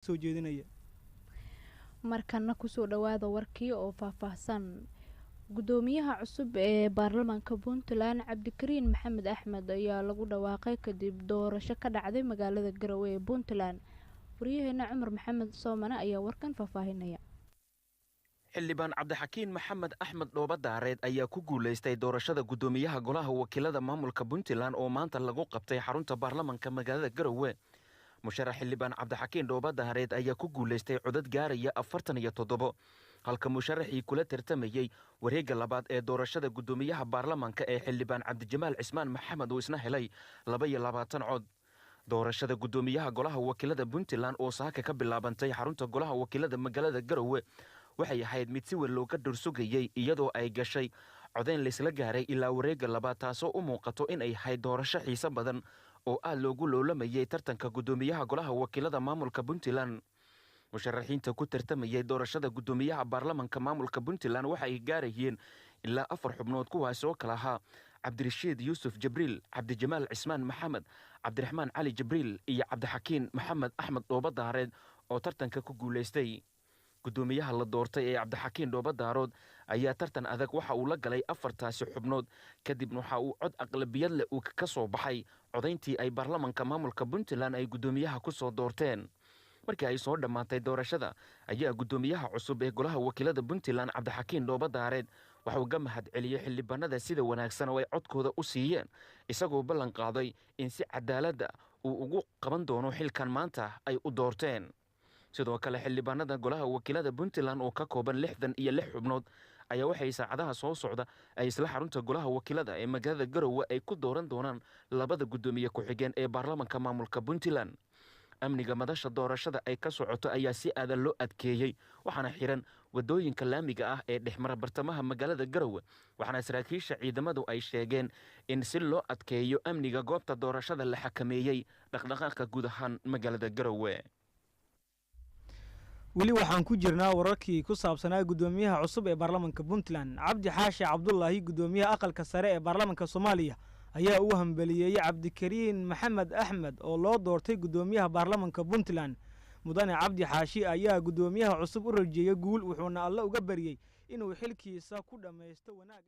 soo jeedinaya markana ku soo dhawaada warkii oo faahfaahsan gudoomiyaha cusub ee baarlamaanka Puntland Cabdikariin Maxamed Axmed ayaa lagu dhawaaqay kadib doorasho ka dhacday magaalada Garowe ee Puntland wariyaheena Cumar Maxamed Soomane ayaa warkan faahfaahinaya xildhibaan Cabdixakiin Maxamed Axmed Dhoobadaareed ayaa ku guuleystay doorashada gudoomiyaha golaha wakiilada maamulka Puntland oo maanta lagu qabtay xarunta baarlamaanka magaalada Garowe musharax xildhibaan Cabdixakiin Dhoobadaareed ayaa ku guuleystay codad gaaraya 47 halka musharaxii kula tartamayay wareegga labaad ee doorashada gudoomiyaha baarlamaanka ee xildhibaan Cabdijamaal Cismaan Maxamed oo isna helay 22 cod doorashada gudoomiyaha golaha wakiilada Puntland oo saaka ka bilaabantay xarunta golaha wakiilada magaalada Garowe waxay ahayd mid si weyn looga dhursugayay iyadoo ay gashay codeyn la gaaray ilaa wareegga labaad taasoo u muuqato in ay ahayd doorasho xiiso badan oo aad loogu loolamayay tartanka gudoomiyaha golaha wakiilada maamulka Puntland musharaxiinta ku tartamayay doorashada gudoomiyaha baarlamaanka maamulka Puntland waxay gaarayeen ilaa 4 xubnood kuwaas oo kala ahaa Cabdirashiid Yuusuf Jibriil Cabdijamaal Cismaan Maxamed Cabdiraxmaan Cali Jibriil iyo Cabdixakiin Maxamed Axmed Dhoobadaareed oo tartanka ku guuleystay gudoomiyaha la doortay ee Cabdixakiin Dhoobadaareed ayaa tartan adag waxa uu la galay 4 xubnood kadib waxa uu cod aqlabiyad leh uu ka soo baxay codeyntii ay baarlamaanka maamulka Puntland ay gudoomiyaha ku soo doorteen markii ay soo dhamaatay doorashada ayaa gudoomiyaha cusub ee golaha wakiilada Puntland Cabdixakiin Dhoobadaareed waxa uu ka mahad celiyay xildhibaanada sida wanaagsan oo ay codkooda u siiyeen isagoo ballan qaaday in si cadaalad ah uu ugu qaban doono xilkan maanta ay u doorteen sidoo kale xildhibaanada golaha wakiilada Puntland oo ka kooban 66 xubnood ayaa waxay saacadaha soo socda ay isla xarunta golaha wakiilada ee magaalada Garowe ay ku dooran doonaan labada gudoomiye ku xigeen ee baarlamaanka maamulka Puntland amniga madasha doorashada ay ka socoto ayaa si aad loo adkeeyay waxaana xiran wadooyinka laamiga ah ee dhexmara bartamaha magaalada Garowe waxaana saraakiisha ciidamadu ay sheegeen in si loo adkeeyo amniga goobta doorashada la xakameeyay dhaqdhaqaaqa guud ahaan magaalada Garowe weli waxaan ku jirnaa wararkii ku saabsanaa gudoomiyaha cusub ee baarlamaanka Puntland Cabdi Xaashi Cabdullaahi gudoomiyaha aqalka sare ee baarlamaanka Soomaaliya ayaa u hambeliyay Cabdikariin Maxamed Axmed oo loo doortay gudoomiyaha baarlamaanka Puntland mudane Cabdi Xaashi ayaa gudoomiyaha cusub u rajeeyay guul wuxuuna Alle uga bariyay inuu xilkiisa ku dhameysto wanaag